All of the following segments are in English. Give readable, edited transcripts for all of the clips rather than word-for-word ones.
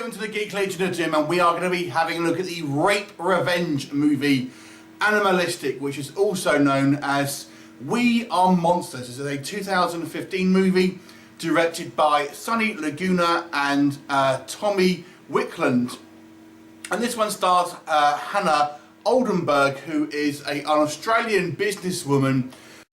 welcome to the Geek Legion Gym, and we are going to be having a look at the rape revenge movie Animalistic, which is also known as We Are Monsters. This is a 2015 movie directed by Sonny Laguna and Tommy Wickland. And this one stars Hanna Oldenburg, who is an Australian businesswoman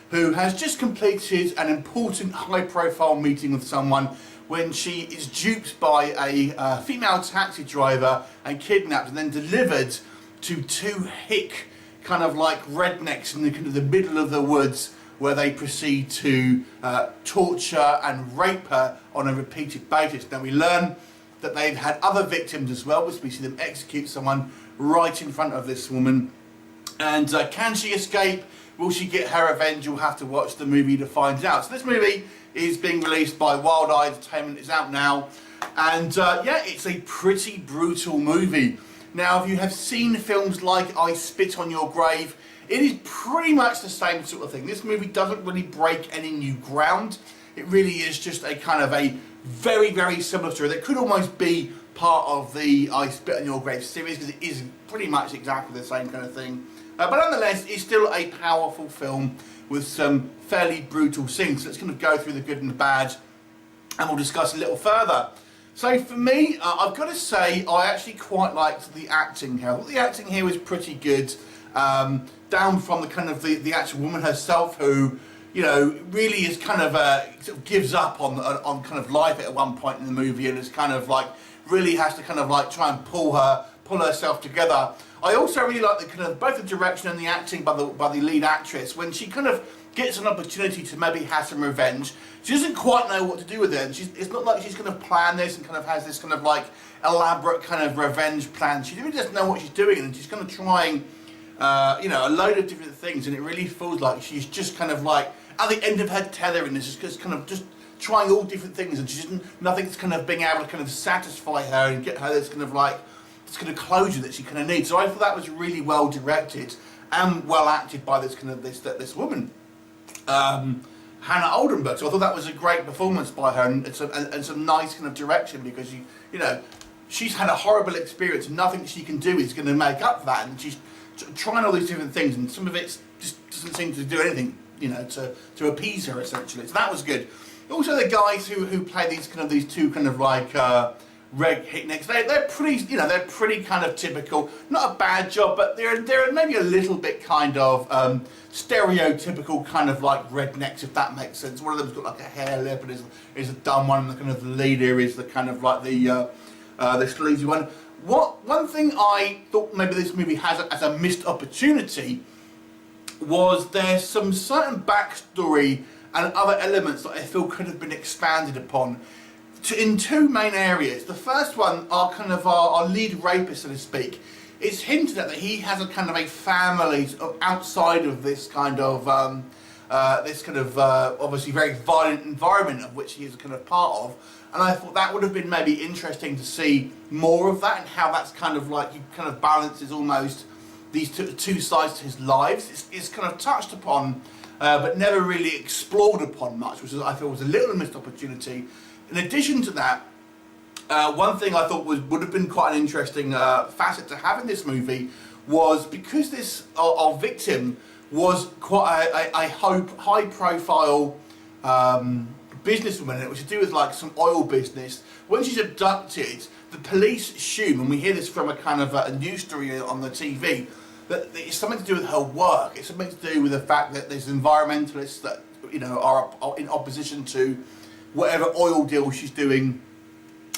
who has just completed an important high-profile meeting with someone when she is duped by a female taxi driver and kidnapped and then delivered to two hick kind of like rednecks in the middle of the woods, where they proceed to torture and rape her on a repeated basis. Now we learn that they've had other victims as well, because we see them execute someone right in front of this woman. And can she escape? Will she get her revenge? You'll have to watch the movie to find out. So this movie is being released by Wild Eye Entertainment. It's out now, and yeah, it's a pretty brutal movie. Now, if you have seen films like I Spit on Your Grave, it is pretty much the same sort of thing. This movie doesn't really break any new ground. It really is just a kind of a very, very similar story that could almost be part of the I Spit on Your Grave series, because it is pretty much exactly the same kind of thing. But nonetheless, it's still a powerful film with some fairly brutal scenes. So let's kind of go through the good and the bad, and we'll discuss a little further. So for me, I've got to say, I actually quite liked the acting here. I thought the acting here was pretty good, down from the kind of the actual woman herself, who, you know, really is kind of sort of gives up on kind of life at one point in the movie, and is kind of like really has to kind of like try and pull herself together. I also really like the kind of both the direction and the acting by the lead actress. When she kind of gets an opportunity to maybe have some revenge, she doesn't quite know what to do with it. And it's not like she's going to plan this and kind of has this kind of like elaborate kind of revenge plan. She really doesn't know what she's doing, and she's kind of trying, you know, a load of different things. And it really feels like she's just kind of like at the end of her tether, and is just kind of just trying all different things, and nothing's kind of being able to kind of satisfy her and get her this kind of like this kind of closure that she kind of needs. So I thought that was really well directed and well acted by this kind of this woman, Hanna Oldenburg. So I thought that was a great performance by her, and some nice kind of direction, because you know, she's had a horrible experience, and nothing she can do is going to make up for that, and she's trying all these different things, and some of it just doesn't seem to do anything, you know, to appease her essentially. So that was good. Also, the guys who play these two kind of like red hicknecks, they're pretty, you know, they're pretty kind of typical. Not a bad job, but they're maybe a little bit kind of stereotypical kind of like rednecks, if that makes sense. One of them's got like a hair lip and is a dumb one, and the kind of the leader is the kind of like the sleazy one. One thing I thought maybe this movie has as a missed opportunity was there's some certain backstory and other elements that I feel could have been expanded upon in two main areas. The first one, our lead rapist, so to speak, it's hinted at that he has a kind of a family outside of this kind of obviously very violent environment of which he is a kind of part of. And I thought that would have been maybe interesting to see more of that, and how that's kind of like, he kind of balances almost these two sides to his lives. It's kind of touched upon, but never really explored upon much, which I feel was a little missed opportunity. In addition to that, one thing I thought would have been quite an interesting facet to have in this movie was, because this our victim was quite a high-profile businesswoman, and it was to do with like some oil business. When she's abducted, the police assume, and we hear this from a kind of a news story on the TV, that it's something to do with her work. It's something to do with the fact that there's environmentalists that, you know, are in opposition to whatever oil deal she's doing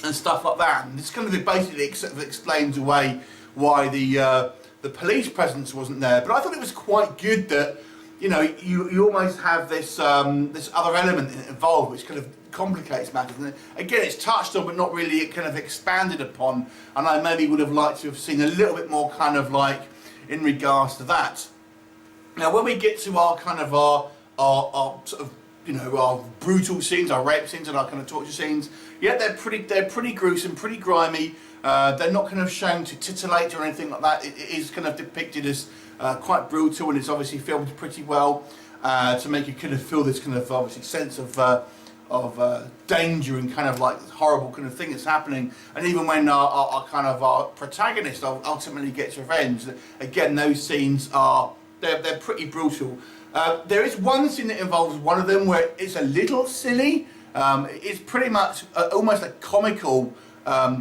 and stuff like that. And this kind of basically explains away why the police presence wasn't there. But I thought it was quite good that, you know, you almost have this this other element involved, which kind of complicates matters. And again, it's touched on but not really kind of expanded upon, and I maybe would have liked to have seen a little bit more kind of like in regards to that. Now when we get to our kind of our sort of, you know, our brutal scenes, our rape scenes, and our kind of torture scenes, yeah, they're pretty gruesome, pretty grimy. They're not kind of shown to titillate or anything like that. It is kind of depicted as quite brutal, and it's obviously filmed pretty well to make you kind of feel this kind of obviously sense of danger and kind of like horrible kind of thing that's happening, and even when our protagonist ultimately gets revenge, again those scenes are they're pretty brutal. There is one scene that involves one of them where it's a little silly. It's pretty much almost a comical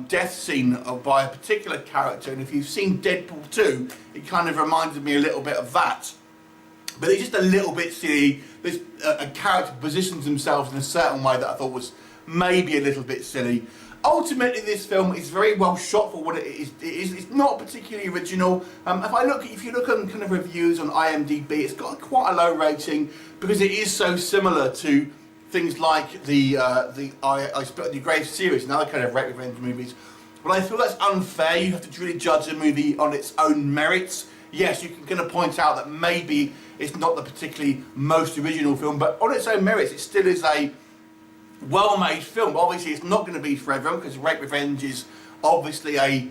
death scene by a particular character, and if you've seen Deadpool 2, it kind of reminded me a little bit of that. But it's just a little bit silly. This a character positions themselves in a certain way that I thought was maybe a little bit silly. Ultimately, this film is very well shot for what it is. It's not particularly original. If you look on kind of reviews on IMDb, it's got quite a low rating because it is so similar to things like the I Spit on Your Grave series and other kind of rape revenge movies. But I feel that's unfair. You have to really judge a movie on its own merits. Yes, you can kind of point out that maybe it's not the particularly most original film, but on its own merits, it still is a well-made film. Obviously, it's not going to be for everyone because rape revenge is obviously a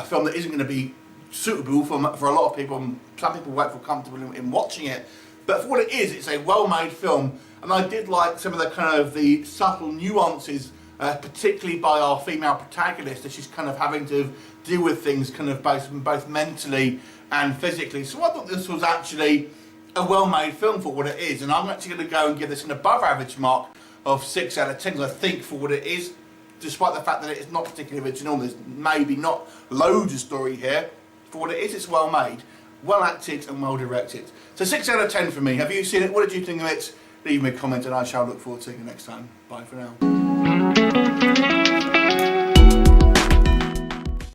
film that isn't going to be suitable for a lot of people. And some people won't feel comfortable in watching it, but for what it is, it's a well-made film. And I did like some of the kind of the subtle nuances, particularly by our female protagonist, as she's kind of having to deal with things kind of both mentally and physically. So I thought this was actually a well-made film for what it is, and I'm actually going to go and give this an above-average mark of 6 out of 10. I think for what it is, despite the fact that it's not particularly original, there's maybe not loads of story here. For what it is, it's well-made, well-acted, and well-directed. So 6 out of 10 for me. Have you seen it? What did you think of it? Leave me a comment, and I shall look forward to seeing you next time. Bye for now.